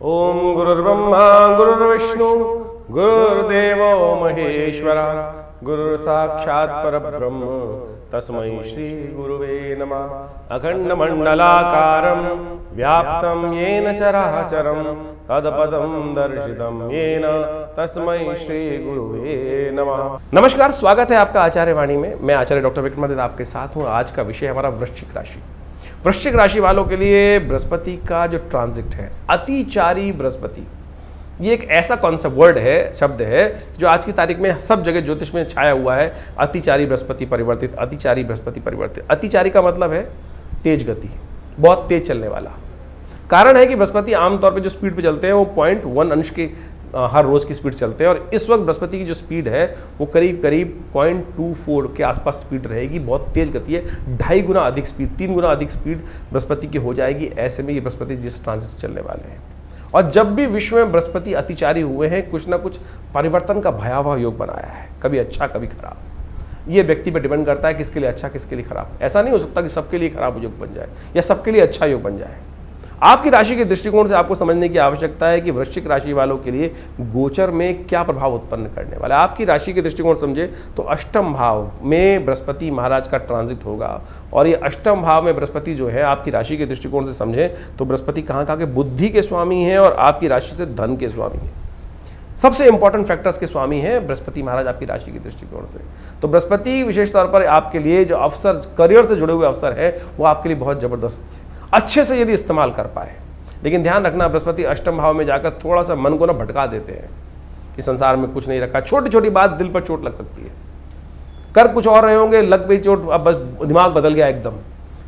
ओम गुरुर्ब्रह्मा गुरुर्विष्णु गुरुर्देवो महेश्वरा गुरुर् साक्षात् परब्रह्म तस्मै श्री गुरुवे नमः। अखंड मंडलाकारं व्याप्तं येन चराचरं तत्पदं दर्शितं येन तस्मै श्री गुरुवे नमः। नमस्कार, स्वागत है आपका आचार्य वाणी में। मैं आचार्य डॉक्टर विक्रमादित्य आपके साथ हूँ। आज का विषय हमारा वृश्चिक राशि। वृश्चिक राशि वालों के लिए बृहस्पति का जो ट्रांजिट है, अतिचारी बृहस्पति, ये एक ऐसा कॉन्सेप्ट वर्ड है, शब्द है जो आज की तारीख में सब जगह ज्योतिष में छाया हुआ है। अतिचारी बृहस्पति परिवर्तित, अतिचारी बृहस्पति परिवर्तित। अतिचारी का मतलब है तेज गति, बहुत तेज चलने वाला। कारण है कि बृहस्पति आमतौर पे जो स्पीड पे चलते हैं वो 0.1 अंश की हर रोज की स्पीड चलते हैं, और इस वक्त बृहस्पति की जो स्पीड है वो करीब करीब 0.24 के आसपास स्पीड रहेगी। बहुत तेज गति है, 2.5 गुना अधिक स्पीड, 3 गुना अधिक स्पीड बृहस्पति की हो जाएगी। ऐसे में ये बृहस्पति जिस ट्रांजिट चलने वाले हैं, और जब भी विश्व में बृहस्पति अतिचारी हुए हैं, कुछ ना कुछ परिवर्तन का भयावह योग बनाया है, कभी अच्छा कभी खराब। ये व्यक्ति पे डिपेंड करता है किसके लिए अच्छा किसके लिए खराब। ऐसा नहीं हो सकता कि सबके लिए खराब योग बन जाए या सबके लिए अच्छा योग बन जाए। आपकी राशि के दृष्टिकोण से आपको समझने की आवश्यकता है कि वृश्चिक राशि वालों के लिए गोचर में क्या प्रभाव उत्पन्न करने वाला है। आपकी राशि के दृष्टिकोण समझे तो अष्टम भाव में बृहस्पति महाराज का ट्रांजिट होगा, और ये अष्टम भाव में बृहस्पति जो है आपकी राशि के दृष्टिकोण से समझे तो बृहस्पति कहाँ के बुद्धि के स्वामी हैं और आपकी राशि से धन के स्वामी हैं। सबसे इंपॉर्टेंट फैक्टर्स के स्वामी हैं बृहस्पति महाराज आपकी राशि के दृष्टिकोण से। तो बृहस्पति विशेष तौर पर आपके लिए जो अवसर, करियर से जुड़े हुए अवसर है, वो आपके लिए बहुत जबरदस्त अच्छे से यदि इस्तेमाल कर पाए। लेकिन ध्यान रखना, बृहस्पति अष्टम भाव में जाकर थोड़ा सा मन को ना भटका देते हैं कि संसार में कुछ नहीं रखा। छोटी छोटी बात दिल पर चोट लग सकती है, कर कुछ और रहे होंगे, लग गई चोट, अब बस दिमाग बदल गया एकदम।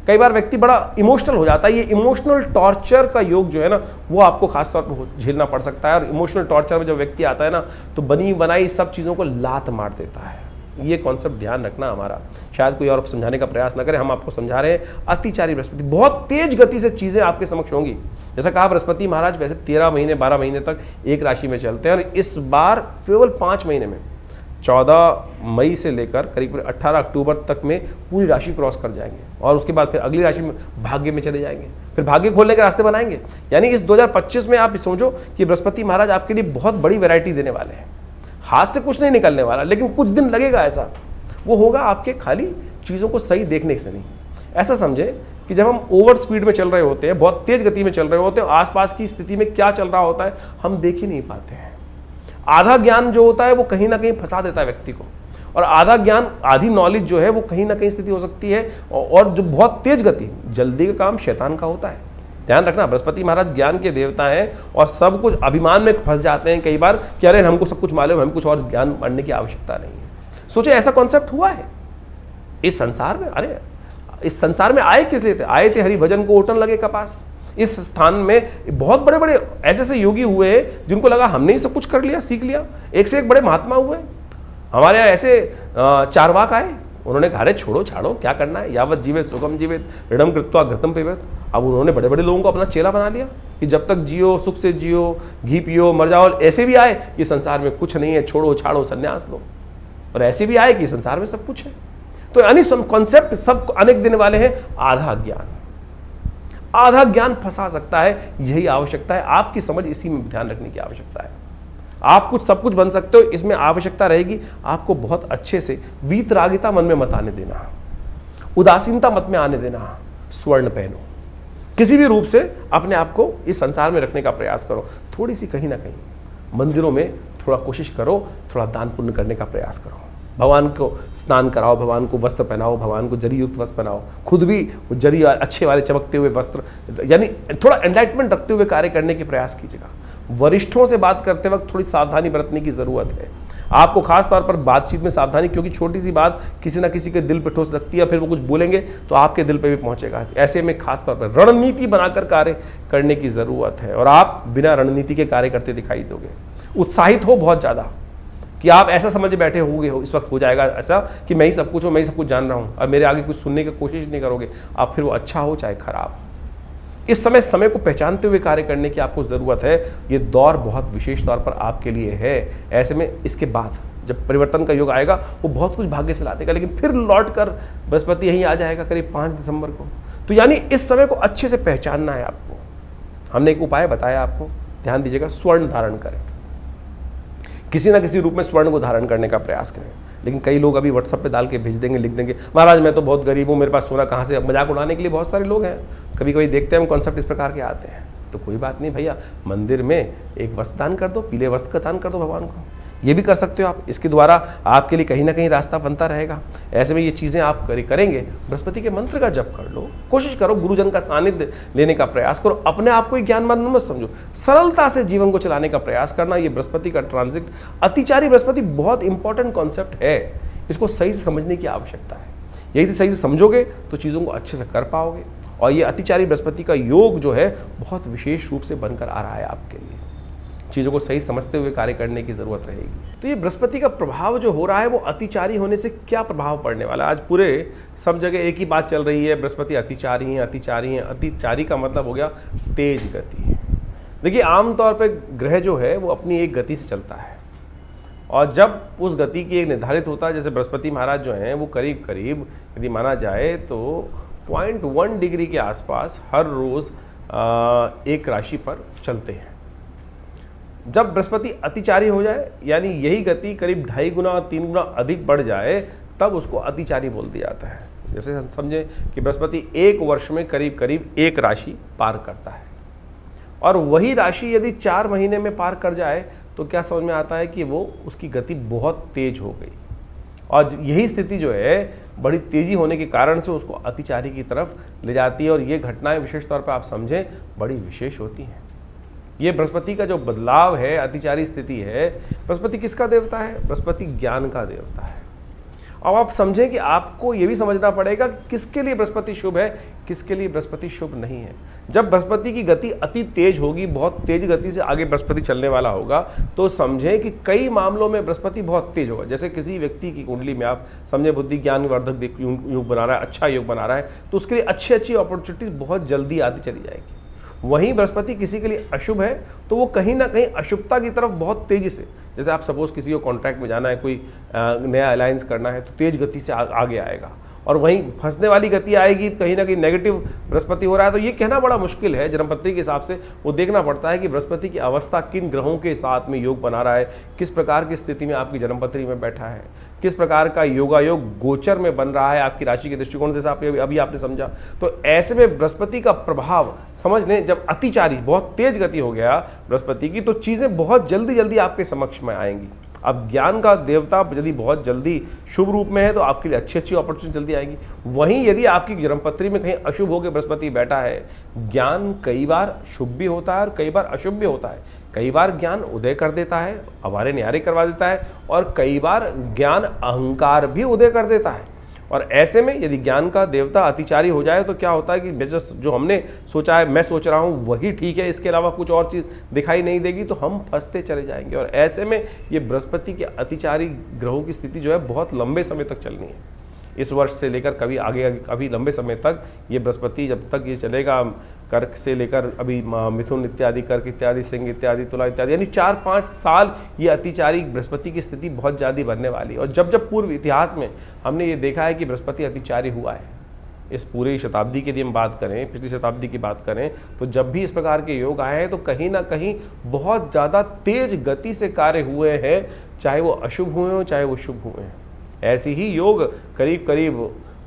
कई बार व्यक्ति बड़ा इमोशनल हो जाता है। ये इमोशनल टॉर्चर का योग जो है ना, वो आपको खासतौर पर झेलना पड़ सकता है। और इमोशनल टॉर्चर में जब व्यक्ति आता है ना, तो बनी बनाई सब चीज़ों को लात मार देता है। ये कॉन्सेप्ट ध्यान रखना हमारा। शायद कोई और समझाने का प्रयास ना करे, हम आपको समझा रहे हैं। अतिचारी बृहस्पति, बहुत तेज गति से चीजें आपके समक्ष होंगी। जैसा कहा, बृहस्पति महाराज वैसे 13 महीने 12 महीने तक एक राशि में चलते हैं, और इस बार केवल 5 महीने में 14 मई से लेकर करीब 18 अक्टूबर तक में पूरी राशि क्रॉस कर जाएंगे, और उसके बाद फिर अगली राशि में भाग्य में चले जाएंगे, फिर भाग्य खोलने के रास्ते बनाएंगे। यानी इस 2025 में आप समझो कि बृहस्पति महाराज आपके लिए बहुत बड़ी वैरायटी देने वाले हैं। हाथ से कुछ नहीं निकलने वाला, लेकिन कुछ दिन लगेगा। ऐसा वो होगा आपके खाली चीज़ों को सही देखने से नहीं। ऐसा समझे कि जब हम ओवर स्पीड में चल रहे होते हैं, बहुत तेज गति में चल रहे होते हैं, आसपास की स्थिति में क्या चल रहा होता है हम देख ही नहीं पाते हैं। आधा ज्ञान जो होता है वो कहीं ना कहीं फंसा देता है व्यक्ति को, और आधा ज्ञान, आधी नॉलेज जो है वो कहीं ना कहीं स्थिति हो सकती है। और जो बहुत तेज गति, जल्दी का काम शैतान का होता है। ध्यान रखना, बृहस्पति महाराज ज्ञान के देवता हैं, और सब कुछ अभिमान में फंस जाते हैं कई बार कि अरे हमको सब कुछ मालूम, हमें कुछ और ज्ञान पढ़ने की आवश्यकता नहीं है। सोचे ऐसा कॉन्सेप्ट हुआ है इस संसार में। अरे इस संसार में आए किस लिए थे? आए थे हरि भजन को ओटन लगे कपास। इस स्थान में बहुत बड़े बड़े ऐसे ऐसे योगी हुए जिनको लगा हमने ही सब कुछ कर लिया, सीख लिया। एक से एक बड़े महात्मा हुए हमारे यहाँ। ऐसे चारवाक आए, उन्होंने कहा अरे छोड़ो छाड़ो, क्या करना है, यावत जीवित सुखम जीवित ऋणम कृत्वा घृतम पिबेत। अब उन्होंने बड़े बड़े लोगों को अपना चेला बना लिया कि जब तक जियो सुख से जियो, घी पियो, मर जाओ। ऐसे भी आए कि संसार में कुछ नहीं है, छोड़ो छाड़ो संन्यास लो। और ऐसे भी आए कि संसार में सब कुछ है। तो यानी कॉन्सेप्ट सब अनेक देने वाले हैं। आधा ज्ञान, आधा ज्ञान फंसा सकता है। यही आवश्यकता है, आपकी समझ इसी में ध्यान रखने की आवश्यकता है। आप कुछ सब कुछ बन सकते हो, इसमें आवश्यकता रहेगी आपको बहुत अच्छे से वीतरागिता मन में मत आने देना, उदासीनता मत में आने देना। स्वर्ण पहनो, किसी भी रूप से अपने आप को इस संसार में रखने का प्रयास करो। थोड़ी सी कहीं ना कहीं मंदिरों में थोड़ा कोशिश करो, थोड़ा दान पुण्य करने का प्रयास करो। भगवान को स्नान कराओ, भगवान को वस्त्र पहनाओ, भगवान को जरी युक्त वस्त्र पहनाओ, खुद भी जरी अच्छे वाले चमकते हुए वस्त्र, यानी थोड़ा एनलाइटमेंट रखते हुए कार्य करने के प्रयास कीजिएगा। वरिष्ठों से बात करते वक्त थोड़ी सावधानी बरतने की जरूरत है आपको, खास तौर पर बातचीत में सावधानी, क्योंकि छोटी सी बात किसी ना किसी के दिल पे ठोस लगती है, फिर वो कुछ बोलेंगे तो आपके दिल पे भी पहुंचेगा। ऐसे में खास तौर पर रणनीति बनाकर कार्य करने की जरूरत है, और आप बिना रणनीति के कार्य करते दिखाई दोगे। उत्साहित हो बहुत ज्यादा कि आप ऐसा समझ बैठे होंगे, इस वक्त हो जाएगा ऐसा कि मैं ही सब कुछ हूँ, मैं ही सब कुछ जान रहा हूँ, और मेरे आगे कुछ सुनने की कोशिश नहीं करोगे आप, फिर वो अच्छा हो चाहे खराब। इस समय को पहचानते हुए कार्य करने की आपको जरूरत है। ये दौर बहुत विशेष तौर पर आपके लिए है। ऐसे में इसके बाद जब परिवर्तन का योग आएगा वो बहुत कुछ भाग्य से ला देगा, लेकिन फिर लौट कर बृहस्पति यहीं आ जाएगा करीब 5 दिसंबर को। तो यानी इस समय को अच्छे से पहचानना है आपको। हमने एक उपाय बताया आपको, ध्यान दीजिएगा, स्वर्ण धारण करें, किसी ना किसी रूप में स्वर्ण को धारण करने का प्रयास करें। लेकिन कई लोग अभी व्हाट्सएप पे डाल के भेज देंगे, लिख देंगे महाराज मैं तो बहुत गरीब हूँ, मेरे पास सोना कहाँ से। मजाक उड़ाने के लिए बहुत सारे लोग हैं, कभी कभी देखते हैं हम कॉन्सेप्ट इस प्रकार के आते हैं। तो कोई बात नहीं भैया, मंदिर में एक वस्त्र दान कर दो, पीले वस्त्र का दान कर दो भगवान को, ये भी कर सकते हो आप। इसके द्वारा आपके लिए कहीं ना कहीं रास्ता बनता रहेगा। ऐसे में ये चीज़ें आप करेंगे, बृहस्पति के मंत्र का जप कर लो, कोशिश करो गुरुजन का सानिध्य लेने का प्रयास करो, अपने आप को ही ज्ञानवान मत समझो, सरलता से जीवन को चलाने का प्रयास करना। ये बृहस्पति का ट्रांजिट, अतिचारी बृहस्पति बहुत इंपॉर्टेंट कॉन्सेप्ट है, इसको सही से समझने की आवश्यकता है। यदि सही से समझोगे तो चीज़ों को अच्छे से कर पाओगे। और ये अतिचारी बृहस्पति का योग जो है बहुत विशेष रूप से बनकर आ रहा है आपके लिए। चीज़ों को सही समझते हुए कार्य करने की जरूरत रहेगी। तो ये बृहस्पति का प्रभाव जो हो रहा है वो अतिचारी होने से क्या प्रभाव पड़ने वाला है? आज पूरे सब जगह एक ही बात चल रही है, बृहस्पति अतिचारी हैं, अतिचारी हैं। अतिचारी का मतलब हो गया तेज गति। देखिए आमतौर पर ग्रह जो है वो अपनी एक गति से चलता है, और जब उस गति की एक निर्धारित होता है, जैसे बृहस्पति महाराज जो हैं वो करीब करीब यदि माना जाए तो 0.1 डिग्री के आसपास हर रोज़ एक राशि पर चलते हैं। जब बृहस्पति अतिचारी हो जाए, यानी यही गति करीब 2.5 गुना 3 गुना अधिक बढ़ जाए, तब उसको अतिचारी बोल दिया जाता है। जैसे हम समझें कि बृहस्पति एक वर्ष में करीब करीब एक राशि पार करता है, और वही राशि यदि 4 महीने में पार कर जाए तो क्या समझ में आता है कि वो उसकी गति बहुत तेज हो गई। और यही स्थिति जो है बड़ी तेजी होने के कारण से उसको अतिचारी की तरफ ले जाती है। और ये घटनाएं विशेष तौर पर आप समझें बड़ी विशेष होती हैं। ये बृहस्पति का जो बदलाव है, अतिचारी स्थिति है, बृहस्पति किसका देवता है? बृहस्पति ज्ञान का देवता है। अब आप समझें कि आपको ये भी समझना पड़ेगा किसके लिए बृहस्पति शुभ है, किसके लिए बृहस्पति शुभ नहीं है। जब बृहस्पति की गति अति तेज होगी, बहुत तेज गति से आगे बृहस्पति चलने वाला होगा, तो समझें कि कई मामलों में बृहस्पति बहुत तेज होगा। जैसे किसी व्यक्ति की कुंडली में आप समझें बुद्धि ज्ञान वर्धक योग बना रहा है, अच्छा योग बना रहा है, तो उसके लिए अच्छी अच्छी अपॉर्चुनिटीज बहुत जल्दी आती चली जाएगी। वहीं बृहस्पति किसी के लिए अशुभ है तो वो कहीं ना कहीं अशुभता की तरफ बहुत तेजी से, जैसे आप सपोज किसी को कॉन्ट्रैक्ट में जाना है, कोई नया अलायंस करना है, तो तेज गति से आगे आएगा। और वहीं फंसने वाली गति आएगी, कहीं ना कहीं नेगेटिव बृहस्पति हो रहा है। तो ये कहना बड़ा मुश्किल है, जन्मपत्री के हिसाब से वो देखना पड़ता है कि बृहस्पति की अवस्था किन ग्रहों के साथ में योग बना रहा है, किस प्रकार की स्थिति में आपकी जन्मपत्री में बैठा है, किस प्रकार का योगायोग गोचर में बन रहा है आपकी राशि के दृष्टिकोण से, अभी आपने समझा। तो ऐसे में बृहस्पति का प्रभाव समझ लें, जब अतिचारी बहुत तेज गति हो गया बृहस्पति की, तो चीज़ें बहुत जल्दी जल्दी आपके समक्ष में आएंगी। अब ज्ञान का देवता यदि बहुत जल्दी शुभ रूप में है तो आपके लिए अच्छी अच्छी अपॉर्चुनिटी जल्दी आएगी। वहीं यदि आपकी जन्मपत्री में कहीं अशुभ होकर बृहस्पति बैठा है, ज्ञान कई बार शुभ भी होता है और कई बार अशुभ भी होता है। कई बार ज्ञान उदय कर देता है, अवारे न्यारे करवा देता है, और कई बार ज्ञान अहंकार भी उदय कर देता है। और ऐसे में यदि ज्ञान का देवता अतिचारी हो जाए तो क्या होता है कि जो हमने सोचा है, मैं सोच रहा हूँ वही ठीक है, इसके अलावा कुछ और चीज़ दिखाई नहीं देगी, तो हम फंसते चले जाएंगे। और ऐसे में ये बृहस्पति के अतिचारी ग्रहों की स्थिति जो है बहुत लंबे समय तक चलनी है। इस वर्ष से लेकर कभी आगे अभी लंबे समय तक ये बृहस्पति जब तक ये चलेगा, कर्क से लेकर अभी मिथुन इत्यादि, कर्क इत्यादि, सिंह इत्यादि, तुला इत्यादि, यानी 4-5 साल ये अतिचारी बृहस्पति की स्थिति बहुत ज़्यादा बढ़ने वाली है। और जब जब पूर्व इतिहास में हमने ये देखा है कि बृहस्पति अतिचारी हुआ है, इस पूरी शताब्दी की यदि हम बात करें, पिछली शताब्दी की बात करें, तो जब भी इस प्रकार के योग आए हैं तो कहीं ना कहीं बहुत ज़्यादा तेज गति से कार्य हुए हैं, चाहे वो अशुभ हुए हों चाहे वो शुभ हुए हैं। ऐसी ही योग करीब करीब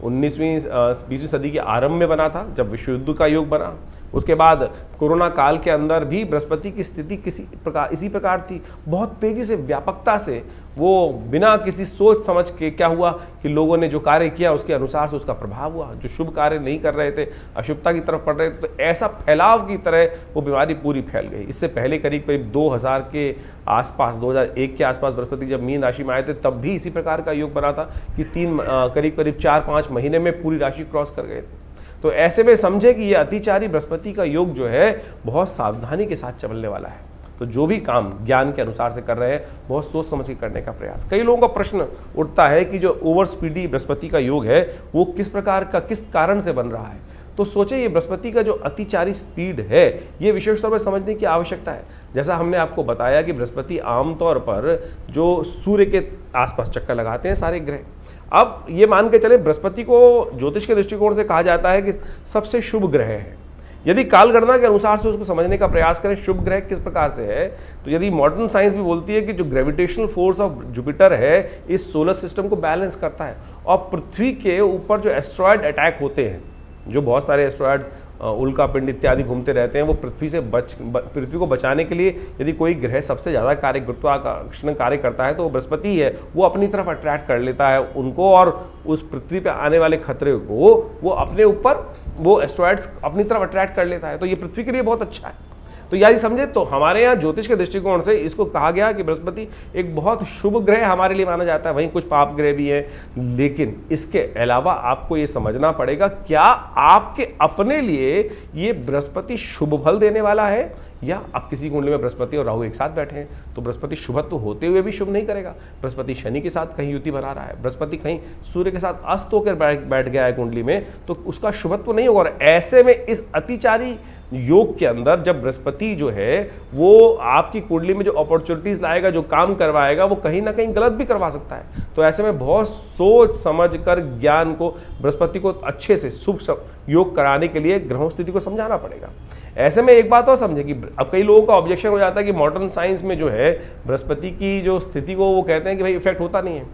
19वीं सदी के आरंभ में बना था, जब विश्व युद्ध का योग बना। उसके बाद कोरोना काल के अंदर भी बृहस्पति की स्थिति इसी प्रकार थी, बहुत तेजी से, व्यापकता से, वो बिना किसी सोच समझ के क्या हुआ कि लोगों ने जो कार्य किया उसके अनुसार से उसका प्रभाव हुआ। जो शुभ कार्य नहीं कर रहे थे, अशुभता की तरफ पड़ रहे थे, तो ऐसा फैलाव की तरह वो बीमारी पूरी फैल गई। इससे पहले करीब करीब 2000 के आसपास, 2001 के आसपास बृहस्पति जब मीन राशि में आए थे, तब भी इसी प्रकार का योग बना था कि करीब करीब 4-5 महीने में पूरी राशि क्रॉस कर गए थे। तो ऐसे में समझे कि ये अतिचारी बृहस्पति का योग जो है बहुत सावधानी के साथ चलने वाला है। तो जो भी काम ज्ञान के अनुसार से कर रहे हैं, बहुत सोच समझ के करने का प्रयास। कई लोगों का प्रश्न उठता है कि जो ओवर स्पीडी बृहस्पति का योग है वो किस प्रकार का, किस कारण से बन रहा है। तो सोचे ये बृहस्पति का जो अतिचारी स्पीड है, ये विशेष तौर पर समझने की आवश्यकता है। जैसा हमने आपको बताया कि बृहस्पति आमतौर पर जो सूर्य के आसपास चक्कर लगाते हैं सारे ग्रह। अब ये मान के चले, बृहस्पति को ज्योतिष के दृष्टिकोण से कहा जाता है कि सबसे शुभ ग्रह है, यदि कालगणना के अनुसार से उसको समझने का प्रयास करें शुभ ग्रह किस प्रकार से है, तो यदि मॉडर्न साइंस भी बोलती है कि जो ग्रेविटेशनल फोर्स ऑफ जुपिटर है इस सोलर सिस्टम को बैलेंस करता है, और पृथ्वी के ऊपर जो एस्ट्रॉयड अटैक होते हैं, जो बहुत सारे एस्ट्रॉयड्स उल्का पिंड इत्यादि घूमते रहते हैं, वो पृथ्वी को बचाने के लिए यदि कोई ग्रह सबसे ज़्यादा गुरुत्वाकर्षण कार्य करता है तो वो बृहस्पति है। वो अपनी तरफ अट्रैक्ट कर लेता है उनको, और उस पृथ्वी पे आने वाले खतरे को वो अपने ऊपर, वो एस्ट्रॉयड्स अपनी तरफ अट्रैक्ट कर लेता है। तो ये पृथ्वी के लिए बहुत अच्छा है। तो यदि समझे तो हमारे यहाँ ज्योतिष के दृष्टिकोण से इसको कहा गया कि बृहस्पति एक बहुत शुभ ग्रह हमारे लिए माना जाता है। वहीं कुछ पाप ग्रह भी हैं, लेकिन इसके अलावा आपको ये समझना पड़ेगा क्या आपके अपने लिए ये बृहस्पति शुभ फल देने वाला है, या आप किसी कुंडली में बृहस्पति और राहु एक साथ बैठे हैं तो बृहस्पति शुभत्व होते हुए भी शुभ नहीं करेगा। बृहस्पति शनि के साथ कहीं युति बना रहा है, बृहस्पति कहीं सूर्य के साथ अस्त होकर बैठ गया है कुंडली में, तो उसका शुभत्व नहीं होगा। और ऐसे में इस अतिचारी योग के अंदर जब बृहस्पति जो है वो आपकी कुंडली में जो अपॉर्चुनिटीज लाएगा, जो काम करवाएगा, वो कहीं ना कहीं गलत भी करवा सकता है। तो ऐसे में बहुत सोच समझ कर ज्ञान को, बृहस्पति को अच्छे से शुभ योग कराने के लिए ग्रहों स्थिति को समझाना पड़ेगा। ऐसे में एक बात और समझे कि अब कई लोगों का ऑब्जेक्शन हो जाता है कि मॉडर्न साइंस में जो है बृहस्पति की जो स्थिति को वो कहते हैं कि भाई इफेक्ट होता नहीं है।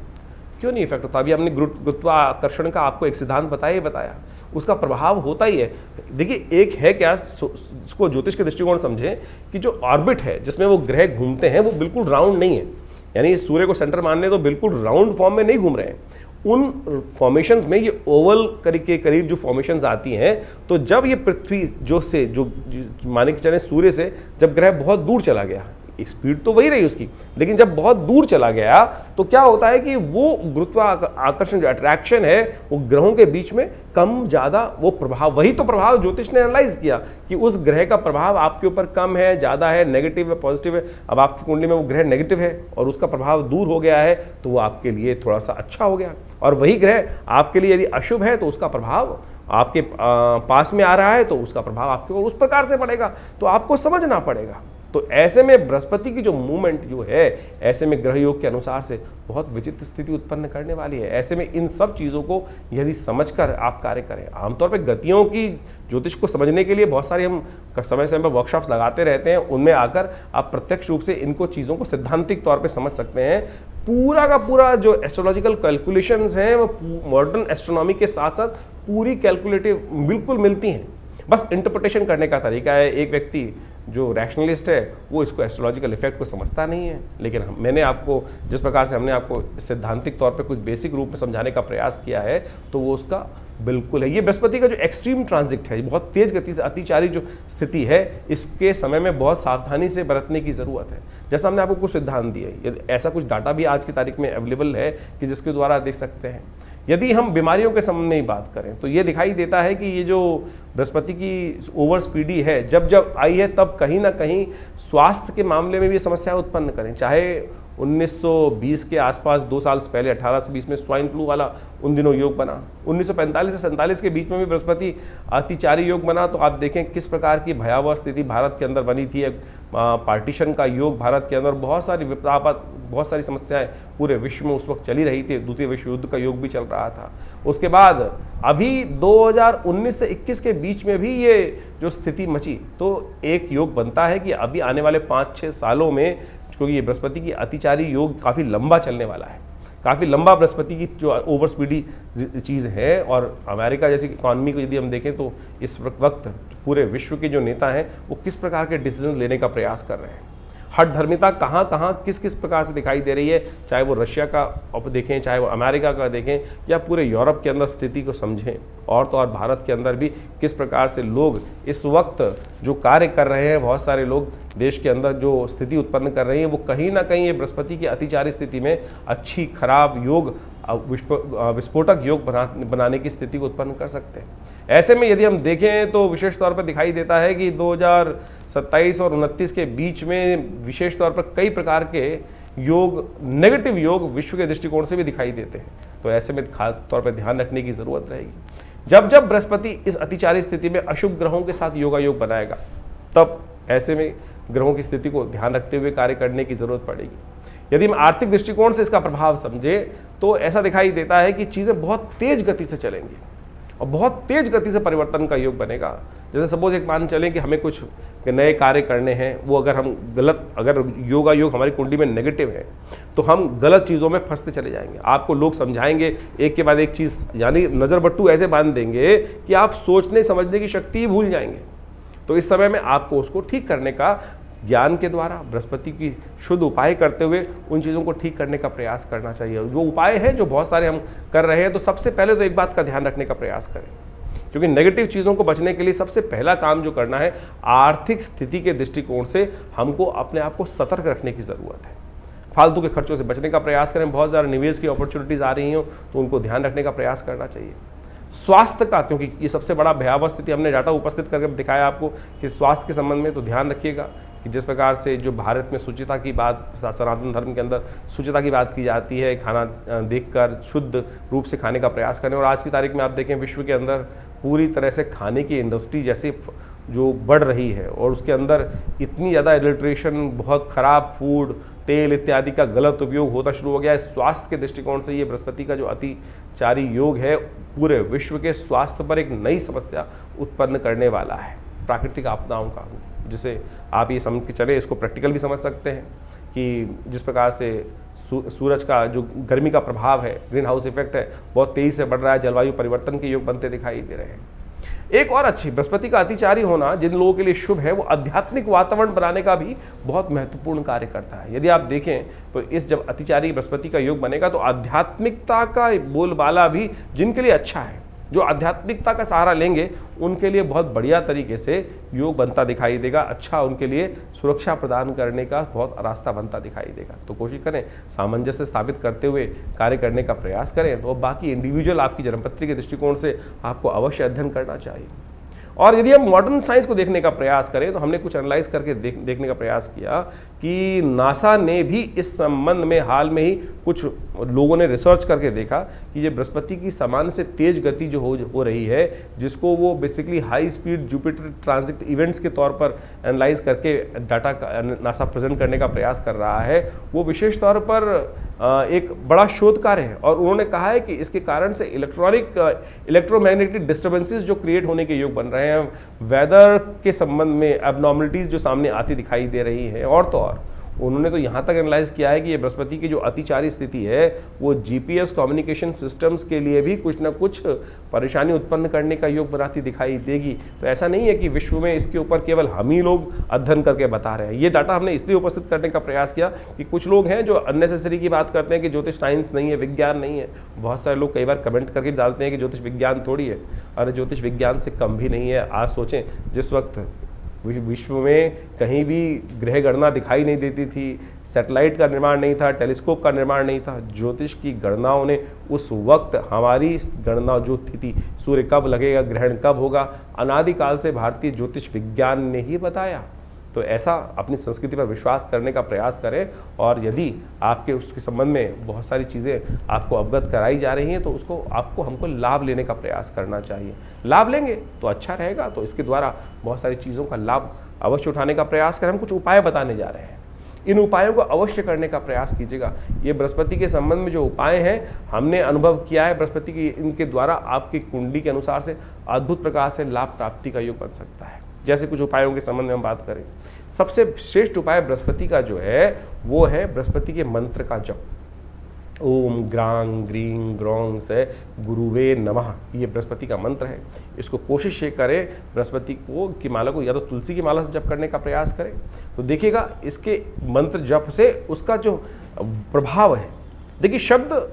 क्यों नहीं इफेक्ट होता? अभी हमने गुरुत्वाकर्षण का आपको एक सिद्धांत बताया, उसका प्रभाव होता ही है। देखिए एक है क्या, इसको ज्योतिष के दृष्टिकोण समझें कि जो ऑर्बिट है जिसमें वो ग्रह घूमते हैं वो बिल्कुल राउंड नहीं है, यानी सूर्य को सेंटर मान ले तो बिल्कुल राउंड फॉर्म में नहीं घूम रहे हैं। उन फॉर्मेशंस में ये ओवल के करीब जो फॉर्मेशंस आती हैं, तो जब ये पृथ्वी जो माने कि चले सूर्य से जब ग्रह बहुत दूर चला गया, स्पीड तो वही रही उसकी, लेकिन जब बहुत दूर चला गया तो क्या होता है कि वो गुरुत्वाकर्षण जो अट्रैक्शन है वो ग्रहों के बीच में कम ज़्यादा वो प्रभाव, वही तो प्रभाव ज्योतिष ने एनालाइज किया कि उस ग्रह का प्रभाव आपके ऊपर कम है, ज़्यादा है, नेगेटिव है, पॉजिटिव है। अब आपकी कुंडली में वो ग्रह नेगेटिव है और उसका प्रभाव दूर हो गया है तो वो आपके लिए थोड़ा सा अच्छा हो गया, और वही ग्रह आपके लिए यदि अशुभ है तो उसका प्रभाव आपके पास में आ रहा है तो उसका प्रभाव आपके ऊपर उस प्रकार से पड़ेगा। तो आपको समझना पड़ेगा। तो ऐसे में बृहस्पति की जो मूवमेंट जो है, ऐसे में ग्रह योग के अनुसार से बहुत विचित्र स्थिति उत्पन्न करने वाली है। ऐसे में इन सब चीज़ों को यदि समझकर आप कार्य करें, आमतौर पर गतियों की ज्योतिष को समझने के लिए बहुत सारे हम समय समय पर वर्कशॉप्स लगाते रहते हैं, उनमें आकर आप प्रत्यक्ष रूप से इनको चीज़ों को सिद्धांतिक तौर पर समझ सकते हैं। पूरा का पूरा जो एस्ट्रोलॉजिकल कैलकुलेशंस हैं वो मॉडर्न एस्ट्रोनॉमी के साथ साथ पूरी कैलकुलेटिव बिल्कुल मिलती हैं, बस इंटरप्रिटेशन करने का तरीका है। एक व्यक्ति जो रैशनलिस्ट है वो इसको एस्ट्रोलॉजिकल इफेक्ट को समझता नहीं है, लेकिन मैंने आपको जिस प्रकार से हमने आपको सिद्धांतिक तौर पे कुछ बेसिक रूप में समझाने का प्रयास किया है तो वो उसका बिल्कुल है। ये बृहस्पति का जो एक्सट्रीम ट्रांजिट है, बहुत तेज गति से अतिचारी जो स्थिति है, इसके समय में बहुत सावधानी से बरतने की ज़रूरत है। जैसा हमने आपको कुछ सिद्धांत दिए, यदि ऐसा कुछ डाटा भी आज की तारीख में अवेलेबल है कि जिसके द्वारा देख सकते हैं। यदि हम बीमारियों के संबंध में बात करें तो ये दिखाई देता है कि ये जो बृहस्पति की ओवर स्पीडी है, जब जब आई है तब कहीं ना कहीं स्वास्थ्य के मामले में भी समस्याएं उत्पन्न करें। चाहे 1920 के आसपास 2 साल से पहले 18 से 20 में स्वाइन फ्लू वाला उन दिनों योग बना, 1945 से 47 के बीच में भी बृहस्पति अतिचारी योग बना। तो आप देखें किस प्रकार की भयावह स्थिति भारत के अंदर बनी थी। पार्टीशन का योग भारत के अंदर, बहुत सारी विपदापद, बहुत सारी समस्याएं पूरे विश्व में उस वक्त चली रही थी। द्वितीय विश्व युद्ध का योग भी चल रहा था। उसके बाद अभी 2019 से 21 के बीच में भी ये जो स्थिति मची, तो एक योग बनता है कि अभी आने वाले 5-6 सालों में, क्योंकि ये बृहस्पति की अतिचारी योग काफ़ी लंबा चलने वाला है, काफ़ी लंबा बृहस्पति की जो ओवर स्पीडी चीज़ है। और अमेरिका जैसी इकॉनमी को यदि हम देखें तो इस वक्त पूरे विश्व के जो नेता हैं वो किस प्रकार के डिसीजन लेने का प्रयास कर रहे हैं। हठ धर्मिता कहाँ कहाँ किस किस प्रकार से दिखाई दे रही है, चाहे वो रशिया का देखें, चाहे वो अमेरिका का देखें, या पूरे यूरोप के अंदर स्थिति को समझें, और तो और भारत के अंदर भी किस प्रकार से लोग इस वक्त जो कार्य कर रहे हैं, बहुत सारे लोग देश के अंदर जो स्थिति उत्पन्न कर रहे हैं, वो कहीं ना कहीं ये बृहस्पति की अतिचारी स्थिति में अच्छी खराब योग, विस्फोटक योग बनाने की स्थिति को उत्पन्न कर सकते हैं। ऐसे में यदि हम देखें तो विशेष तौर पर दिखाई देता है कि 2027 और 29 के बीच में विशेष तौर पर कई प्रकार के योग, नेगेटिव योग विश्व के दृष्टिकोण से भी दिखाई देते हैं। तो ऐसे में खास तौर पर ध्यान रखने की जरूरत रहेगी। जब जब बृहस्पति इस अतिचारी स्थिति में अशुभ ग्रहों के साथ योगा योग बनाएगा, तब ऐसे में ग्रहों की स्थिति को ध्यान रखते हुए कार्य करने की जरूरत पड़ेगी। यदि हम आर्थिक दृष्टिकोण से इसका प्रभाव समझे तो ऐसा दिखाई देता है कि चीज़ें बहुत तेज गति से चलेंगी और बहुत तेज गति से परिवर्तन का योग बनेगा। जैसे सपोज एक मान चलें कि हमें कुछ नए कार्य करने हैं, वो अगर हम गलत, अगर योगा योग हमारी कुंडली में नेगेटिव है तो हम गलत चीज़ों में फंसते चले जाएंगे। आपको लोग समझाएंगे एक के बाद एक चीज़, यानी नज़र बट्टू ऐसे बांध देंगे कि आप सोचने समझने की शक्ति ही भूल जाएंगे। तो इस समय में आपको उसको ठीक करने का ज्ञान के द्वारा, बृहस्पति की शुद्ध उपाय करते हुए उन चीज़ों को ठीक करने का प्रयास करना चाहिए। वो उपाय है जो बहुत सारे हम कर रहे हैं, तो सबसे पहले तो एक बात का ध्यान रखने का प्रयास करें, क्योंकि नेगेटिव चीज़ों को बचने के लिए सबसे पहला काम जो करना है, आर्थिक स्थिति के दृष्टिकोण से हमको अपने आप को सतर्क रखने की ज़रूरत है। फालतू के खर्चों से बचने का प्रयास करें। बहुत ज़्यादा निवेश की अपॉर्चुनिटीज़ आ रही हो तो उनको ध्यान रखने का प्रयास करना चाहिए। स्वास्थ्य का, क्योंकि ये सबसे बड़ा भयावह स्थिति हमने डाटा उपस्थित करके दिखाया आपको कि स्वास्थ्य के संबंध में तो ध्यान रखिएगा कि जिस प्रकार से जो भारत में शुचिता की बात, सनातन धर्म के अंदर शुचिता की बात की जाती है, खाना देखकर शुद्ध रूप से खाने का प्रयास करें। और आज की तारीख में आप देखें विश्व के अंदर पूरी तरह से खाने की इंडस्ट्री जैसे जो बढ़ रही है और उसके अंदर इतनी ज़्यादा एडल्ट्रेशन, बहुत ख़राब फूड, तेल इत्यादि का गलत उपयोग होता शुरू हो गया है। स्वास्थ्य के दृष्टिकोण से ये बृहस्पति का जो अतिचारी योग है पूरे विश्व के स्वास्थ्य पर एक नई समस्या उत्पन्न करने वाला है, प्राकृतिक आपदाओं का, जिसे आप ये समझ के चले, इसको प्रैक्टिकल भी समझ सकते हैं कि जिस प्रकार से सूरज का जो गर्मी का प्रभाव है, ग्रीन हाउस इफेक्ट है, बहुत तेज़ी से बढ़ रहा है, जलवायु परिवर्तन के योग बनते दिखाई दे रहे हैं। एक और अच्छी, बृहस्पति का अतिचारी होना जिन लोगों के लिए शुभ है, वो आध्यात्मिक वातावरण बनाने का भी बहुत महत्वपूर्ण कार्य करता है। यदि आप देखें तो इस जब अतिचारी बृहस्पति का योग बनेगा तो आध्यात्मिकता का बोलबाला भी जिनके लिए अच्छा है, जो आध्यात्मिकता का सहारा लेंगे, उनके लिए बहुत बढ़िया तरीके से योग बनता दिखाई देगा। अच्छा, उनके लिए सुरक्षा प्रदान करने का बहुत रास्ता बनता दिखाई देगा। तो कोशिश करें सामंजस्य स्थापित करते हुए कार्य करने का प्रयास करें। तो बाकी इंडिविजुअल आपकी जन्मपत्री के दृष्टिकोण से आपको अवश्य अध्ययन करना चाहिए। और यदि हम मॉडर्न साइंस को देखने का प्रयास करें तो हमने कुछ एनालाइज करके देखने का प्रयास किया कि नासा ने भी इस संबंध में हाल में ही कुछ लोगों ने रिसर्च करके देखा कि ये बृहस्पति की सामान्य से तेज गति जो हो रही है, जिसको वो basically high speed Jupiter transit events के तौर पर एनालाइज करके डाटा नासा प्रेजेंट करने का प्रयास कर रहा है, वो विशेष तौर पर एक बड़ा शोध कार्य है। और उन्होंने कहा है कि इसके कारण से इलेक्ट्रोमैग्नेटिक डिस्टर्बेंसेस जो क्रिएट होने के योग बन रहे हैं, वेदर के संबंध में एबनॉर्मलिटीज जो सामने आती दिखाई दे रही है। और तो और उन्होंने तो यहाँ तक एनालाइज किया है कि ये बृहस्पति की जो अतिचारी स्थिति है वो जीपीएस कम्युनिकेशन सिस्टम्स के लिए भी कुछ ना कुछ परेशानी उत्पन्न करने का योग बनाती दिखाई देगी। तो ऐसा नहीं है कि विश्व में इसके ऊपर केवल हम ही लोग अध्ययन करके बता रहे हैं। ये डाटा हमने इसलिए उपस्थित करने का प्रयास किया कि कुछ लोग हैं जो अननेसेसरी की बात करते हैं कि ज्योतिष साइंस नहीं है, विज्ञान नहीं है। बहुत सारे लोग कई बार कमेंट करके डालते हैं कि ज्योतिष विज्ञान थोड़ी है। अरे ज्योतिष विज्ञान से कम भी नहीं है। आज सोचें, जिस वक्त विश्व में कहीं भी ग्रह गणना दिखाई नहीं देती थी, सैटेलाइट का निर्माण नहीं था, टेलीस्कोप का निर्माण नहीं था, ज्योतिष की गणनाओं ने उस वक्त हमारी गणना जो थी सूर्य कब लगेगा, ग्रहण कब होगा, अनादिकाल से भारतीय ज्योतिष विज्ञान ने ही बताया। तो ऐसा अपनी संस्कृति पर विश्वास करने का प्रयास करें। और यदि आपके उसके संबंध में बहुत सारी चीज़ें आपको अवगत कराई जा रही हैं तो उसको आपको हमको लाभ लेने का प्रयास करना चाहिए। लाभ लेंगे तो अच्छा रहेगा। तो इसके द्वारा बहुत सारी चीज़ों का लाभ अवश्य उठाने का प्रयास करें। हम कुछ उपाय बताने जा रहे हैं, इन उपायों को अवश्य करने का प्रयास कीजिएगा। ये बृहस्पति के संबंध में जो उपाय हैं हमने अनुभव किया है, बृहस्पति की इनके द्वारा आपकी कुंडली के अनुसार से अद्भुत प्रकार से लाभ प्राप्ति का योग बन सकता है। जैसे कुछ उपायों के संबंध में हम बात करें, सबसे श्रेष्ठ उपाय बृहस्पति का जो है वो है बृहस्पति के मंत्र का जप। ओम ग्रांग ग्रीं ग्रौं से गुरुवे नमः, ये बृहस्पति का मंत्र है। इसको कोशिश ये करें बृहस्पति को की माला को या तो तुलसी की माला से जप करने का प्रयास करें, तो देखिएगा इसके मंत्र जप से उसका जो प्रभाव है। देखिए, शब्द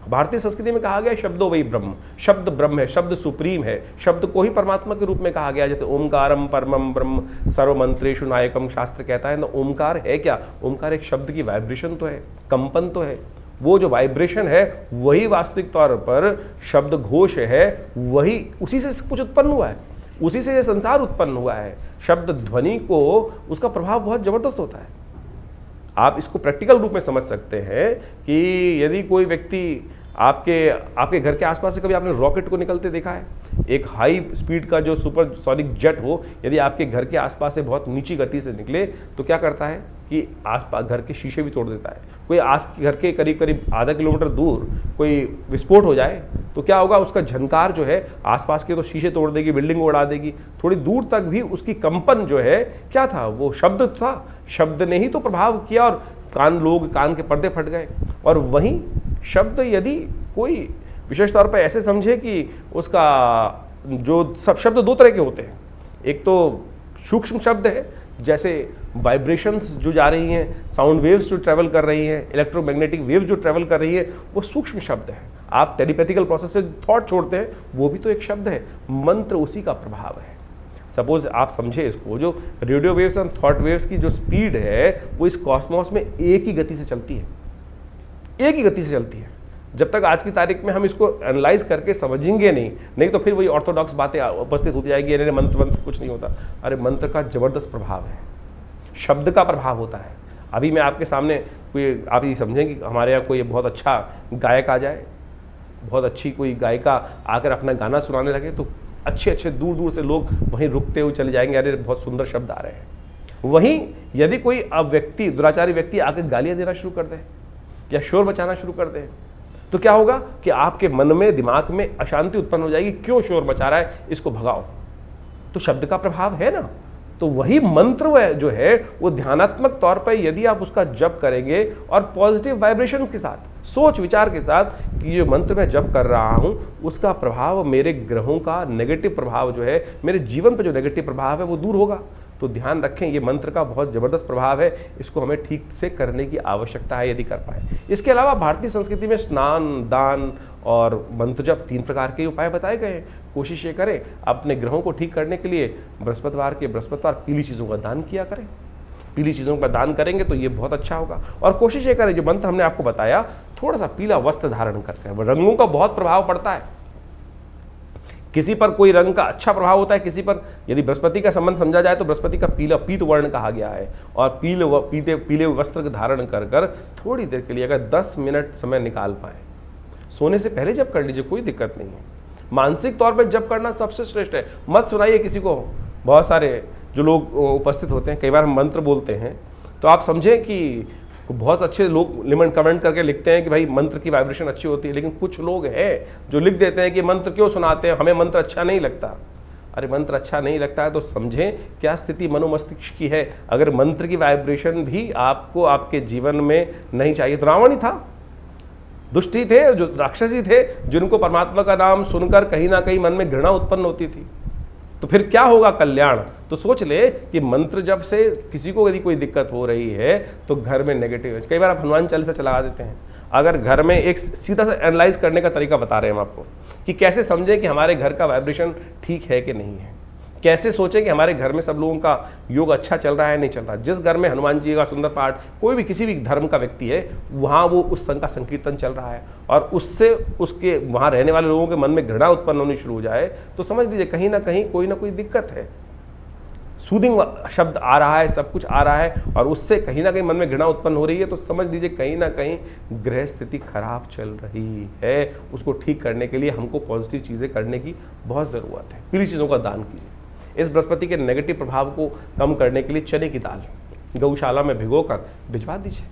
भारतीय संस्कृति में कहा गया शब्दों वही ब्रह्म, शब्द ब्रह्म है, शब्द सुप्रीम है, शब्द को ही परमात्मा के रूप में कहा गया। जैसे ओमकारम परमम ब्रह्म सर्वमंत्रेषु नायकम शास्त्र कहता है ना। ओमकार है क्या? ओमकार एक शब्द की वाइब्रेशन तो है, कंपन तो है। वो जो वाइब्रेशन है वही वास्तविक तौर पर शब्द घोष है, वही उसी से कुछ उत्पन्न हुआ है, उसी से ये संसार उत्पन्न हुआ है। शब्द ध्वनि को उसका प्रभाव बहुत जबरदस्त होता है। आप इसको प्रैक्टिकल रूप में समझ सकते हैं कि यदि कोई व्यक्ति आपके घर के आसपास से कभी आपने रॉकेट को निकलते देखा है, एक हाई स्पीड का जो सुपरसोनिक जेट हो, यदि आपके घर के आसपास से बहुत नीची गति से निकले तो क्या करता है कि आसपास घर के शीशे भी तोड़ देता है। कोई घर के करीब करीब आधा किलोमीटर दूर कोई विस्फोट हो जाए तो क्या होगा, उसका झनकार जो है आसपास के तो शीशे तोड़ देगी, बिल्डिंग को उड़ा देगी, थोड़ी दूर तक भी उसकी कंपन जो है क्या था, वो शब्द था, शब्द ने ही तो प्रभाव किया और कान के पर्दे फट गए। और वहीं शब्द यदि कोई विशेष तौर पर ऐसे समझे कि उसका जो सब शब्द दो तरह के होते हैं, एक तो सूक्ष्म शब्द है, जैसे वाइब्रेशंस जो जा रही हैं, साउंड वेव्स जो ट्रैवल कर रही हैं, इलेक्ट्रोमैग्नेटिक वेव जो ट्रैवल कर रही है, वो सूक्ष्म शब्द है। आप टेलीपैथिकल प्रोसेस से थॉट छोड़ते हैं, वो भी तो एक शब्द है। मंत्र उसी का प्रभाव है। सपोज आप समझे इसको, जो रेडियो वेव्स और थॉट वेव्स की जो स्पीड है वो इस कॉस्मोस में एक ही गति से चलती है, एक ही गति से चलती है। जब तक आज की तारीख में हम इसको एनालाइज करके समझेंगे नहीं तो फिर वही ऑर्थोडॉक्स बातें उपस्थित होती जाएगी, अरे मंत्र कुछ नहीं होता। अरे मंत्र का जबरदस्त प्रभाव है, शब्द का प्रभाव होता है। अभी मैं आपके सामने कोई, आप ये समझें कि हमारे यहाँ कोई बहुत अच्छा गायक आ जाए, बहुत अच्छी कोई गायिका आकर अपना गाना सुनाने लगे, तो अच्छे दूर दूर से लोग वहीं रुकते हुए चले जाएंगे, अरे बहुत सुंदर शब्द आ रहे हैं। वहीं यदि कोई व्यक्ति, दुराचारी व्यक्ति आकर गालियाँ देना शुरू कर दे या शोर मचाना शुरू कर दे, तो क्या होगा कि आपके मन में, दिमाग में अशांति उत्पन्न हो जाएगी, क्यों शोर मचा रहा है, इसको भगाओ। तो शब्द का प्रभाव है ना। तो वही मंत्र जो है वो ध्यानात्मक तौर पर यदि आप उसका जप करेंगे और पॉजिटिव वाइब्रेशंस के साथ, सोच विचार के साथ कि जो मंत्र मैं जप कर रहा हूं उसका प्रभाव, मेरे ग्रहों का नेगेटिव प्रभाव जो है, मेरे जीवन पर जो नेगेटिव प्रभाव है वो दूर होगा। तो ध्यान रखें, ये मंत्र का बहुत ज़बरदस्त प्रभाव है, इसको हमें ठीक से करने की आवश्यकता है यदि कर पाए। इसके अलावा भारतीय संस्कृति में स्नान, दान और मंत्र जप 3 प्रकार के उपाय बताए गए हैं। कोशिश ये करें अपने ग्रहों को ठीक करने के लिए बृहस्पतिवार पीली चीज़ों का दान किया करें। पीली चीज़ों का दान करेंगे तो ये बहुत अच्छा होगा। और कोशिश ये करें, जो मंत्र हमने आपको बताया, थोड़ा सा पीला वस्त्र धारण करते हैं। रंगों का बहुत प्रभाव पड़ता है, किसी पर कोई रंग का अच्छा प्रभाव होता है, किसी पर, यदि बृहस्पति का संबंध समझा जाए तो बृहस्पति का पीला पीत वर्ण कहा गया है। और पीले वस्त्र धारण कर कर थोड़ी देर के लिए अगर 10 मिनट समय निकाल पाए, सोने से पहले जब कर लीजिए, कोई दिक्कत नहीं है। मानसिक तौर पर जब करना सबसे श्रेष्ठ है। मत सुनाइए किसी को। बहुत सारे जो लोग उपस्थित होते हैं, कई बार हम मंत्र बोलते हैं तो आप समझें कि बहुत अच्छे लोग कमेंट करके लिखते हैं कि भाई मंत्र की वाइब्रेशन अच्छी होती है, लेकिन कुछ लोग हैं जो लिख देते हैं कि मंत्र क्यों सुनाते हैं, हमें मंत्र अच्छा नहीं लगता। अरे मंत्र अच्छा नहीं लगता है तो समझें क्या स्थिति मनोमस्तिष्क की है। अगर मंत्र की वाइब्रेशन भी आपको आपके जीवन में नहीं चाहिए, तो रावण ही था, दुष्टी थे, जो राक्षसी थे, जिनको परमात्मा का नाम सुनकर कहीं ना कहीं मन में घृणा उत्पन्न होती थी। तो फिर क्या होगा, कल्याण। तो सोच ले कि मंत्र जब से किसी को यदि कोई दिक्कत हो रही है तो घर में नेगेटिव है। कई बार आप हनुमान चालीसा चला देते हैं। अगर घर में, एक सीधा सा एनालाइज करने का तरीका बता रहे हैं हम आपको कि कैसे समझें कि हमारे घर का वाइब्रेशन ठीक है कि नहीं है, कैसे सोचें कि हमारे घर में सब लोगों का योग अच्छा चल रहा है नहीं चल रहा। जिस घर में हनुमान जी का सुंदर पाठ, कोई भी किसी भी धर्म का व्यक्ति है, वहाँ वो उस संघ का संकीर्तन चल रहा है और उससे उसके वहाँ रहने वाले लोगों के मन में घृणा उत्पन्न होनी शुरू हो जाए, तो समझ लीजिए कहीं ना कहीं कोई ना कोई दिक्कत है। सूदिंग शब्द आ रहा है, सब कुछ आ रहा है और उससे कहीं ना कहीं मन में घृणा उत्पन्न हो रही है, तो समझ लीजिए कहीं ना कहीं ग्रह स्थिति खराब चल रही है। उसको ठीक करने के लिए हमको पॉजिटिव चीज़ें करने की बहुत ज़रूरत है। पीली चीज़ों का दान कीजिए। इस बृहस्पति के नेगेटिव प्रभाव को कम करने के लिए चने की दाल गौशाला में भिगोकर भिजवा दीजिए।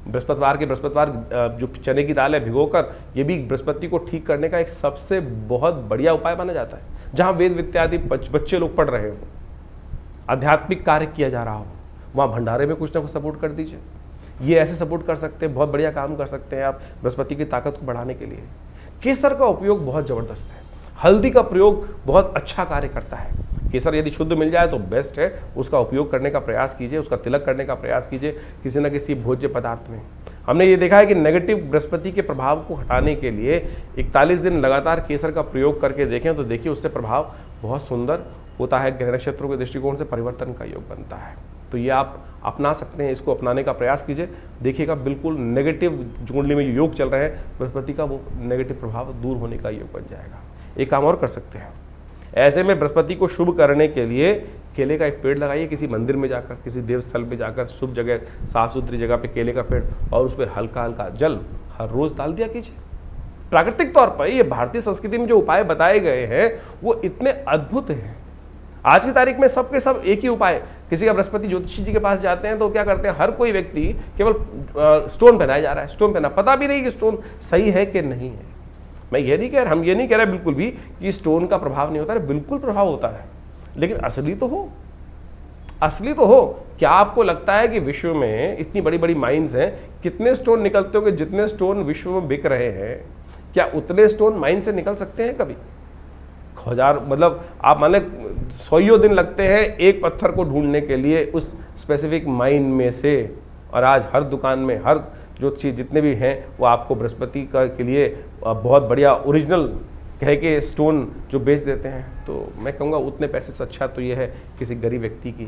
बृहस्पतिवार जो चने की दाल है भिगोकर, ये भी बृहस्पति को ठीक करने का एक सबसे बहुत बढ़िया उपाय माना जाता है। जहाँ वेद इत्यादि बच्चे लोग पढ़ रहे हो, आध्यात्मिक कार्य किया जा रहा हो, वहाँ भंडारे में कुछ ना कुछ सपोर्ट कर दीजिए। ये ऐसे सपोर्ट कर सकते हैं, बहुत बढ़िया काम कर सकते हैं आप बृहस्पति की ताकत को बढ़ाने के लिए। केसर का उपयोग बहुत ज़बरदस्त है। हल्दी का प्रयोग बहुत अच्छा कार्य करता है। केसर यदि शुद्ध मिल जाए तो बेस्ट है, उसका उपयोग करने का प्रयास कीजिए, उसका तिलक करने का प्रयास कीजिए किसी न किसी भोज्य पदार्थ में। हमने ये देखा है कि नेगेटिव बृहस्पति के प्रभाव को हटाने के लिए 41 दिन लगातार केसर का प्रयोग करके देखें तो देखिए उससे प्रभाव बहुत सुंदर होता है। ग्रह नक्षत्रों के दृष्टिकोण से परिवर्तन का योग बनता है। तो ये आप अपना सकते हैं, इसको अपनाने का प्रयास कीजिए, देखिएगा बिल्कुल नेगेटिव कुंडली में जो योग चल रहे हैं बृहस्पति का, वो नेगेटिव प्रभाव दूर होने का योग बन जाएगा। एक काम और कर सकते हैं, ऐसे में बृहस्पति को शुभ करने के लिए केले का एक पेड़ लगाइए, किसी मंदिर में जाकर, किसी देव स्थल पे जाकर, शुभ जगह, साफ सुथरी जगह पे केले का पेड़, और उस पर हल्का हल्का जल हर रोज डाल दिया कीजिए। प्राकृतिक तौर पर ये भारतीय संस्कृति में जो उपाय बताए गए हैं वो इतने अद्भुत हैं। आज की तारीख में सबके सब एक ही उपाय, किसी का बृहस्पति ज्योतिषी जी के पास जाते हैं तो क्या करते हैं, हर कोई व्यक्ति केवल स्टोन पहनाया जा रहा है, स्टोन पहना, पता भी नहीं कि स्टोन सही है कि नहीं है। मैं ये नहीं कह रहा, हम ये नहीं कह रहे बिल्कुल भी कि स्टोन का प्रभाव नहीं होता है, बिल्कुल प्रभाव होता है, लेकिन असली तो हो, असली तो हो। क्या आपको लगता है कि विश्व में इतनी बड़ी बड़ी माइंस हैं, कितने स्टोन निकलते होंगे? जितने स्टोन विश्व में बिक रहे हैं, क्या उतने स्टोन माइन से निकल सकते हैं कभी? हजार, मतलब आप मान लें 100 दिन लगते हैं एक पत्थर को ढूंढने के लिए उस स्पेसिफिक माइन में से, और आज हर दुकान में हर जो चीज़ जितने भी हैं वो आपको बृहस्पति का के लिए बहुत बढ़िया ओरिजिनल कह के स्टोन जो बेच देते हैं। तो मैं कहूँगा उतने पैसे से अच्छा तो ये है किसी गरीब व्यक्ति की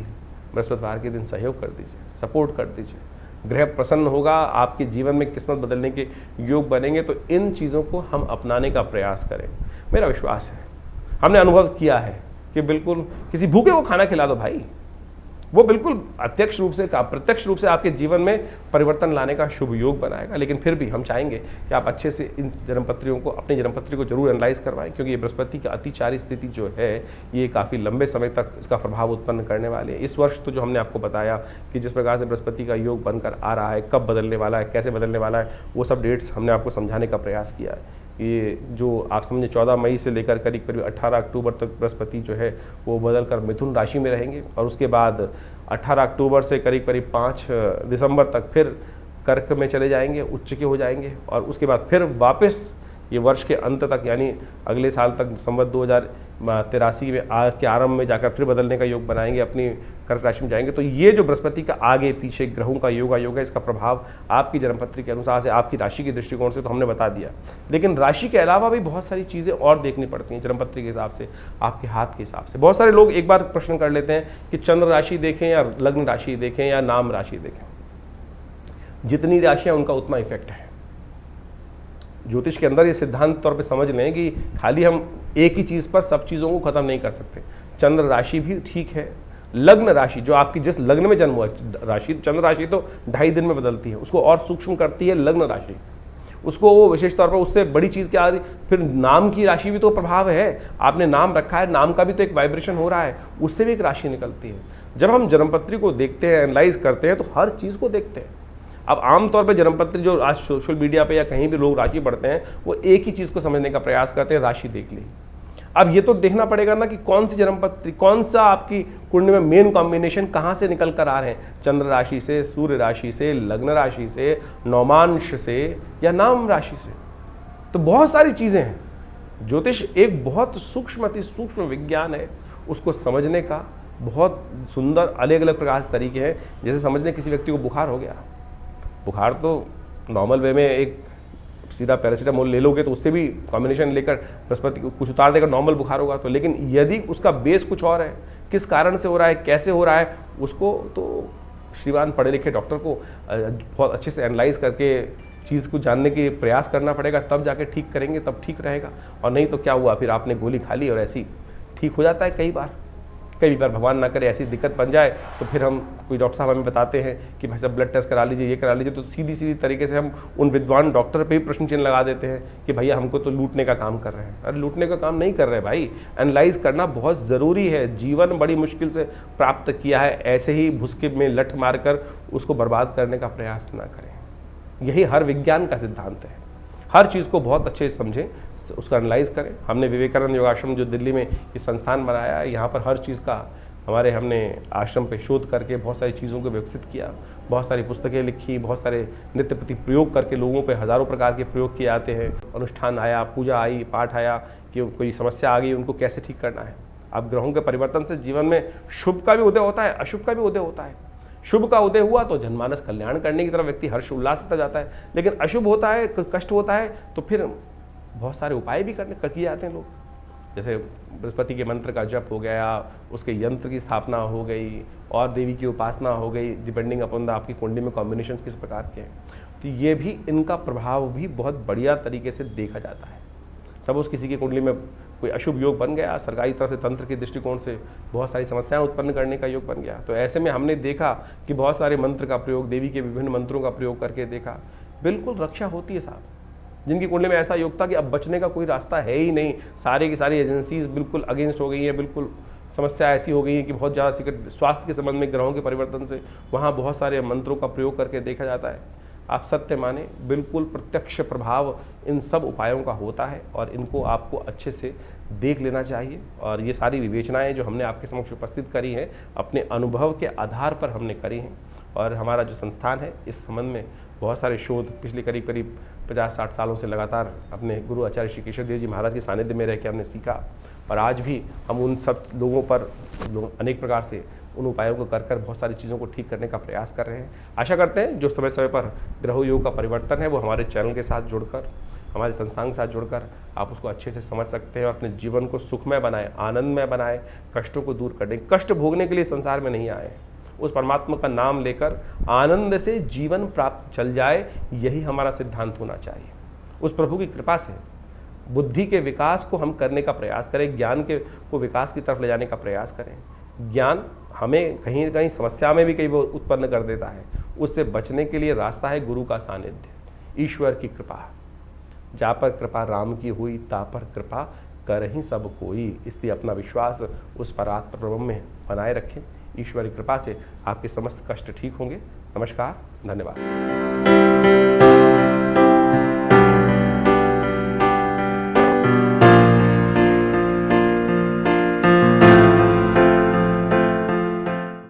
बृहस्पतिवार के दिन सहयोग कर दीजिए, सपोर्ट कर दीजिए, ग्रह प्रसन्न होगा, आपके जीवन में किस्मत बदलने के योग बनेंगे। तो इन चीज़ों को हम अपनाने का प्रयास करें। मेरा विश्वास है, हमने अनुभव किया है कि बिल्कुल किसी भूखे को खाना खिला दो भाई, वो बिल्कुल अप्रत्यक्ष रूप से आपके जीवन में परिवर्तन लाने का शुभ योग बनाएगा। लेकिन फिर भी हम चाहेंगे कि आप अच्छे से इन जन्मपत्रियों को, अपनी जन्मपत्री को जरूर एनालाइज करवाएं, क्योंकि ये बृहस्पति की अतिचारी स्थिति जो है ये काफ़ी लंबे समय तक इसका प्रभाव उत्पन्न करने वाली है। इस वर्ष तो जो हमने आपको बताया कि जिस प्रकार से बृहस्पति का योग बनकर आ रहा है, कब बदलने वाला है, कैसे बदलने वाला है, वो सब डेट्स हमने आपको समझाने का प्रयास किया है। ये जो आप समझे 14 मई से लेकर करीब 18 अक्टूबर तक बृहस्पति जो है वो बदल कर मिथुन राशि में रहेंगे, और उसके बाद 18 अक्टूबर से करीब 5 दिसंबर तक फिर कर्क में चले जाएंगे, उच्च के हो जाएंगे, और उसके बाद फिर वापस ये वर्ष के अंत तक यानी अगले साल तक संवत 2083 में के आरंभ में जाकर फिर बदलने का योग बनाएंगे, अपनी कर्क राशि में जाएंगे। तो ये जो बृहस्पति का आगे पीछे ग्रहों का योग है, इसका प्रभाव आपकी जन्मपत्री के अनुसार से, आपकी राशि के दृष्टिकोण से तो हमने बता दिया, लेकिन राशि के अलावा भी बहुत सारी चीज़ें और देखनी पड़ती हैं जन्मपत्री के हिसाब से, आपके हाथ के हिसाब से। बहुत सारे लोग एक बार प्रश्न कर लेते हैं कि चंद्र राशि देखें या लग्न राशि देखें या नाम राशि देखें। जितनी राशियाँ उनका उतना इफेक्ट है। ज्योतिष के अंदर ये सिद्धांत तौर पे समझ लें कि खाली हम एक ही चीज़ पर सब चीज़ों को ख़त्म नहीं कर सकते। चंद्र राशि भी ठीक है, लग्न राशि जो आपकी जिस लग्न में जन्म हुआ राशि, चंद्र राशि तो 2.5 दिन में बदलती है, उसको और सूक्ष्म करती है लग्न राशि, उसको वो विशेष तौर पर उससे बड़ी चीज़ क्या आ रही। फिर नाम की राशि भी तो प्रभाव है, आपने नाम रखा है, नाम का भी तो एक वाइब्रेशन हो रहा है, उससे भी एक राशि निकलती है। जब हम जन्मपत्री को देखते हैं, एनालाइज करते हैं, तो हर चीज़ को देखते हैं। अब आमतौर पर जन्मपत्री जो आज सोशल मीडिया पे या कहीं भी लोग राशि पढ़ते हैं, वो एक ही चीज़ को समझने का प्रयास करते हैं, राशि देख ली। अब ये तो देखना पड़ेगा ना कि कौन सी जन्मपत्री, कौन सा आपकी कुंडली में मेन कॉम्बिनेशन कहाँ से निकल कर आ रहे हैं, चंद्र राशि से, सूर्य राशि से, लग्न राशि से, नौमांश से या नाम राशि से। तो बहुत सारी चीज़ें हैं। ज्योतिष एक बहुत सूक्ष्म, अति सूक्ष्म विज्ञान है, उसको समझने का बहुत सुंदर अलग अलग प्रकार से तरीके हैं। जैसे समझने किसी व्यक्ति को बुखार हो गया, बुखार तो नॉर्मल वे में एक सीधा पैरासीटामोल ले लोगे तो उससे भी कॉम्बिनेशन लेकर बृहस्पति को कुछ उतार देकर नॉर्मल बुखार होगा। तो लेकिन यदि उसका बेस कुछ और है, किस कारण से हो रहा है, कैसे हो रहा है, उसको तो श्रीमान पढ़े लिखे डॉक्टर को बहुत अच्छे से एनालाइज करके चीज़ को जानने के प्रयास करना पड़ेगा, तब जाके ठीक करेंगे, तब ठीक रहेगा। और नहीं तो क्या हुआ, फिर आपने गोली खा ली और ऐसी ठीक हो जाता है। कई बार भगवान ना करे ऐसी दिक्कत बन जाए तो फिर हम कोई डॉक्टर साहब हमें बताते हैं कि भाई साहब ब्लड टेस्ट करा लीजिए, ये करा लीजिए, तो सीधी तरीके से हम उन विद्वान डॉक्टर पे भी प्रश्न चिन्ह लगा देते हैं कि भैया हमको तो लूटने का काम कर रहे हैं। अरे लूटने का काम नहीं कर रहे भाई, एनालाइज करना बहुत ज़रूरी है। जीवन बड़ी मुश्किल से प्राप्त किया है, ऐसे ही भुसके में लठ मारकर उसको बर्बाद करने का प्रयास ना करें। यही हर विज्ञान का सिद्धांत है। हर चीज़ को बहुत अच्छे से समझें, उसका एनालाइज करें। हमने विवेकानंद योगाश्रम जो दिल्ली में ये संस्थान बनाया है, यहाँ पर हर चीज़ का हमने आश्रम पे शोध करके बहुत सारी चीज़ों को विकसित किया, बहुत सारी पुस्तकें लिखी, बहुत सारे नित्य प्रति प्रयोग करके लोगों पे हज़ारों प्रकार के प्रयोग किए जाते हैं। अनुष्ठान आया, पूजा आई, पाठ आया कि कोई समस्या आ गई, उनको कैसे ठीक करना है। अब ग्रहों के परिवर्तन से जीवन में शुभ का भी उदय होता है, अशुभ का भी उदय होता है। शुभ का उदय हुआ तो जनमानस कल्याण करने की तरफ व्यक्ति हर्ष उल्लास से जाता है, लेकिन अशुभ होता है, कष्ट होता है, तो फिर बहुत सारे उपाय भी किए जाते हैं लोग। जैसे बृहस्पति के मंत्र का जप हो गया, उसके यंत्र की स्थापना हो गई और देवी की उपासना हो गई, डिपेंडिंग अपॉन आपकी कुंडली में कॉम्बिनेशन किस प्रकार के हैं। तो ये भी इनका प्रभाव भी बहुत बढ़िया तरीके से देखा जाता है। सपोज किसी की कुंडली में कोई अशुभ योग बन गया, सरकारी तरफ से तंत्र के दृष्टिकोण से बहुत सारी समस्याएं उत्पन्न करने का योग बन गया, तो ऐसे में हमने देखा कि बहुत सारे मंत्र का प्रयोग, देवी के विभिन्न मंत्रों का प्रयोग करके देखा, बिल्कुल रक्षा होती है साहब। जिनकी कुंडली में ऐसा योग था कि अब बचने का कोई रास्ता है ही नहीं, सारी की सारी एजेंसीज बिल्कुल अगेंस्ट हो गई हैं, बिल्कुल समस्या ऐसी हो गई है कि बहुत ज़्यादा स्वास्थ्य के संबंध में ग्रहों के परिवर्तन से वहाँ बहुत सारे मंत्रों का प्रयोग करके देखा जाता है। आप सत्य माने, बिल्कुल प्रत्यक्ष प्रभाव इन सब उपायों का होता है और इनको आपको अच्छे से देख लेना चाहिए। और ये सारी विवेचनाएं जो हमने आपके समक्ष उपस्थित करी हैं, अपने अनुभव के आधार पर हमने करी हैं। और हमारा जो संस्थान है इस संबंध में बहुत सारे शोध पिछले करीब 50-60 सालों से लगातार अपने गुरु आचार्य श्री केशव देव जी महाराज के सानिध्य में रह के हमने सीखा। और आज भी हम उन सब लोगों पर अनेक प्रकार से उन उपायों को कर बहुत सारी चीज़ों को ठीक करने का प्रयास कर रहे हैं। आशा करते हैं जो समय समय पर ग्रह योग का परिवर्तन है वो हमारे चैनल के साथ जुड़कर, हमारे संस्थान के साथ जुड़कर आप उसको अच्छे से समझ सकते हैं और अपने जीवन को सुखमय बनाएं, आनंदमय बनाएं, कष्टों को दूर करें। कष्ट भोगने के लिए संसार में नहीं आए, उस परमात्मा का नाम लेकर आनंद से जीवन प्राप्त चल जाए, यही हमारा सिद्धांत होना चाहिए। उस प्रभु की कृपा से बुद्धि के विकास को हम करने का प्रयास करें, ज्ञान के को विकास की तरफ ले जाने का प्रयास करें। ज्ञान हमें कहीं कहीं समस्या में भी कई बार उत्पन्न कर देता है, उससे बचने के लिए रास्ता है गुरु का सानिध्य, ईश्वर की कृपा। जा पर कृपा राम की हुई, ता पर कृपा करहि सब कोई। इसलिए अपना विश्वास उस परात्पर ब्रह्म में बनाए रखें। ईश्वर की कृपा से आपके समस्त कष्ट ठीक होंगे। नमस्कार, धन्यवाद।